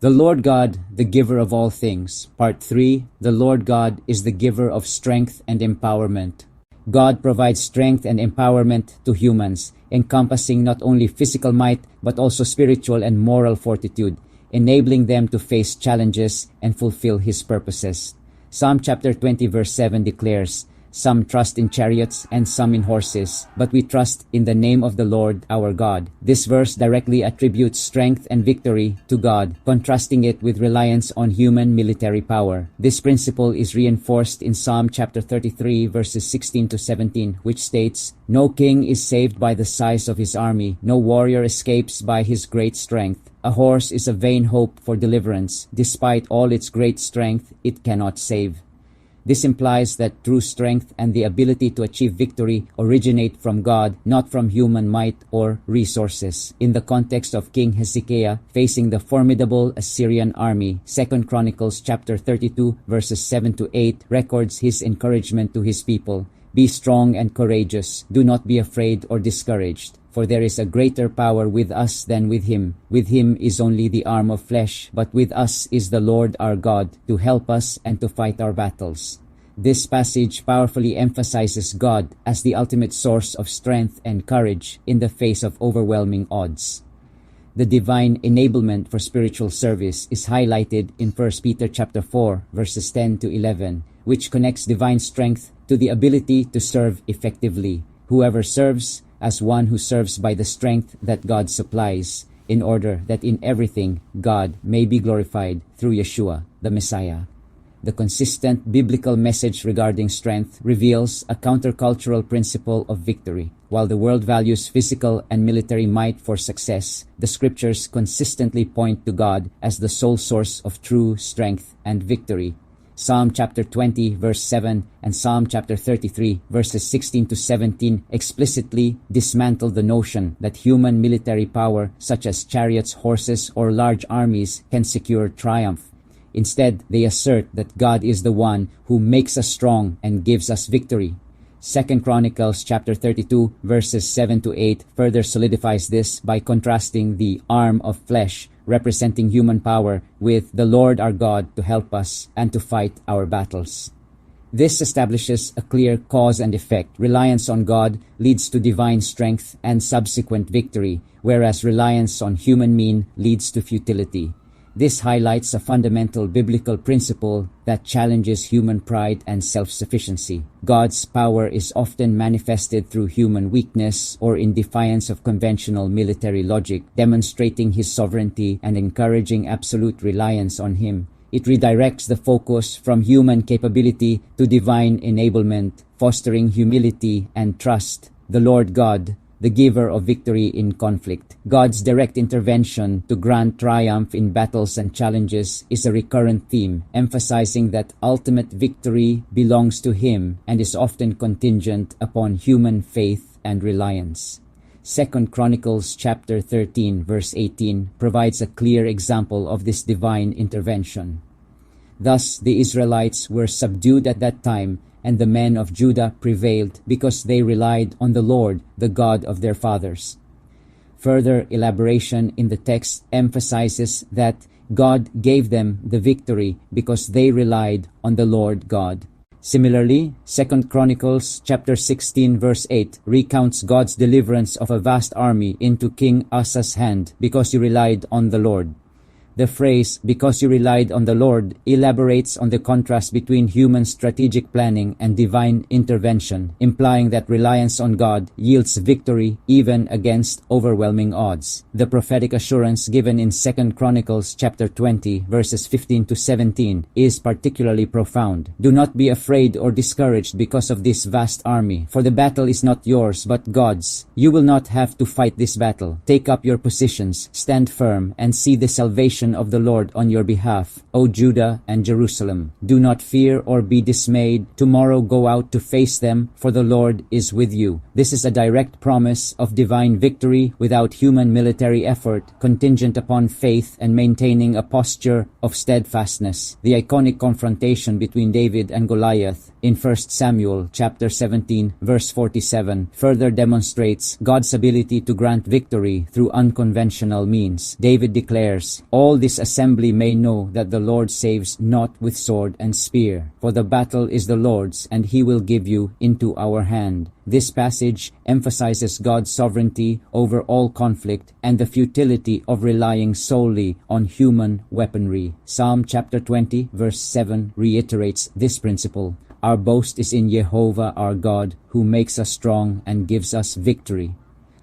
The Lord God, the giver of all things. Part 3. The Lord God is the giver of strength and empowerment. God provides strength and empowerment to humans, encompassing not only physical might but also spiritual and moral fortitude, enabling them to face challenges and fulfill His purposes. Psalm chapter 20 verse 7 declares, "Some trust in chariots and some in horses, but we trust in the name of the Lord our God." This verse directly attributes strength and victory to God, contrasting it with reliance on human military power. This principle is reinforced in Psalm chapter 33 verses 16 to 17, which states, "No king is saved by the size of his army, no warrior escapes by his great strength. A horse is a vain hope for deliverance. Despite all its great strength, it cannot save." This implies that true strength and the ability to achieve victory originate from God, not from human might or resources. In the context of King Hezekiah facing the formidable Assyrian army, 2 Chronicles chapter 32 verses 7 to 8 records his encouragement to his people. "Be strong and courageous. Do not be afraid or discouraged. For there is a greater power with us than with him. With him is only the arm of flesh, but with us is the Lord our God, to help us and to fight our battles." This passage powerfully emphasizes God as the ultimate source of strength and courage in the face of overwhelming odds. The divine enablement for spiritual service is highlighted in 1 Peter chapter 4 verses 10 to 11, which connects divine strength to the ability to serve effectively. Whoever serves as one who serves by the strength that God supplies, in order that in everything God may be glorified through Yeshua, the Messiah. The consistent biblical message regarding strength reveals a countercultural principle of victory. While the world values physical and military might for success, the scriptures consistently point to God as the sole source of true strength and victory. Psalm chapter 20 verse 7 and Psalm chapter 33 verses 16 to 17 explicitly dismantle the notion that human military power such as chariots, horses, or large armies can secure triumph. Instead, they assert that God is the one who makes us strong and gives us victory. 2 Chronicles chapter 32 verses 7 to 8 further solidifies this by contrasting the arm of flesh representing human power with the Lord our God to help us and to fight our battles. This establishes a clear cause and effect. Reliance on God leads to divine strength and subsequent victory, whereas reliance on human means leads to futility. This highlights a fundamental biblical principle that challenges human pride and self-sufficiency. God's power is often manifested through human weakness or in defiance of conventional military logic, demonstrating His sovereignty and encouraging absolute reliance on Him. It redirects the focus from human capability to divine enablement, fostering humility and trust. The Lord God, the giver of victory in conflict. God's direct intervention to grant triumph in battles and challenges is a recurrent theme, emphasizing that ultimate victory belongs to Him and is often contingent upon human faith and reliance. 2 Chronicles chapter 13 verse 18 provides a clear example of this divine intervention. "Thus the Israelites were subdued at that time, and the men of Judah prevailed because they relied on the Lord, the God of their fathers." Further elaboration in the text emphasizes that God gave them the victory because they relied on the Lord God. Similarly, 2 Chronicles chapter 16 verse 8 recounts God's deliverance of a vast army into King Asa's hand because he relied on the Lord. The phrase, "because you relied on the Lord," elaborates on the contrast between human strategic planning and divine intervention, implying that reliance on God yields victory even against overwhelming odds. The prophetic assurance given in 2 Chronicles chapter 20 verses 15 to 17 is particularly profound. "Do not be afraid or discouraged because of this vast army, for the battle is not yours but God's. You will not have to fight this battle. Take up your positions, stand firm, and see the salvation of the Lord on your behalf, O Judah and Jerusalem. Do not fear or be dismayed. Tomorrow go out to face them, for the Lord is with you." This is a direct promise of divine victory without human military effort, contingent upon faith and maintaining a posture of steadfastness. The iconic confrontation between David and Goliath in 1 Samuel chapter 17 verse 47 further demonstrates God's ability to grant victory through unconventional means. David declares, "All this assembly may know that the Lord saves not with sword and spear, for the battle is the Lord's, and he will give you into our hand." This passage emphasizes God's sovereignty over all conflict and the futility of relying solely on human weaponry. Psalm chapter 20 verse 7 reiterates this principle. Our boast is in Jehovah our God, who makes us strong and gives us victory.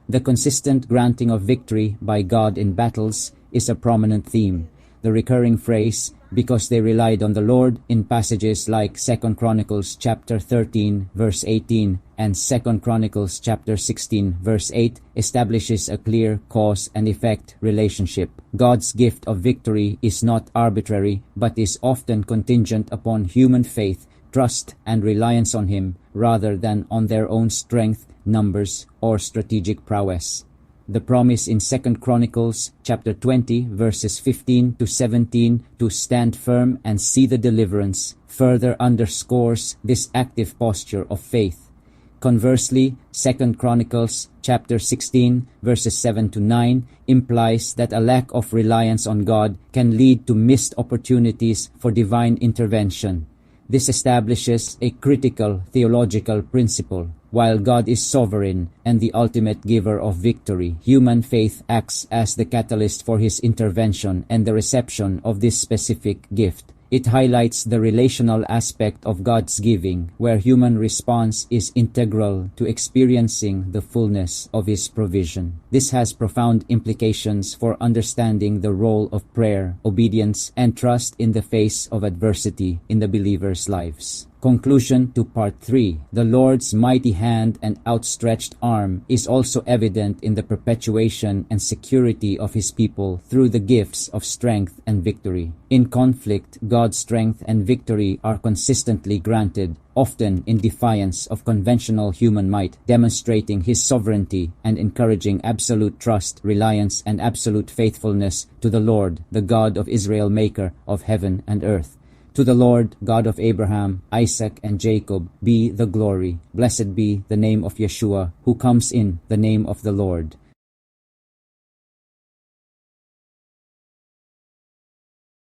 The consistent granting of victory by God in battles is a prominent theme. The recurring phrase, "because they relied on the Lord," in passages like 2 Chronicles chapter 13 verse 18 and 2 Chronicles chapter 16 verse 8 establishes a clear cause and effect relationship. God's gift of victory is not arbitrary, but is often contingent upon human faith, trust, and reliance on Him, rather than on their own strength, numbers, or strategic prowess. The promise in 2 Chronicles chapter 20 verses 15 to 17 to stand firm and see the deliverance further underscores this active posture of faith. Conversely, 2 Chronicles chapter 16 verses 7 to 9 implies that a lack of reliance on God can lead to missed opportunities for divine intervention. This establishes a critical theological principle. While God is sovereign and the ultimate giver of victory, human faith acts as the catalyst for His intervention and the reception of this specific gift. It highlights the relational aspect of God's giving, where human response is integral to experiencing the fullness of His provision. This has profound implications for understanding the role of prayer, obedience, and trust in the face of adversity in the believers' lives. Conclusion to Part 3. The Lord's mighty hand and outstretched arm is also evident in the perpetuation and security of His people through the gifts of strength and victory. In conflict, God's strength and victory are consistently granted, often in defiance of conventional human might, demonstrating His sovereignty and encouraging absolute trust, reliance, and absolute faithfulness to the Lord, the God of Israel, maker of heaven and earth. To the Lord, God of Abraham, Isaac, and Jacob, be the glory. Blessed be the name of Yeshua, who comes in the name of the Lord.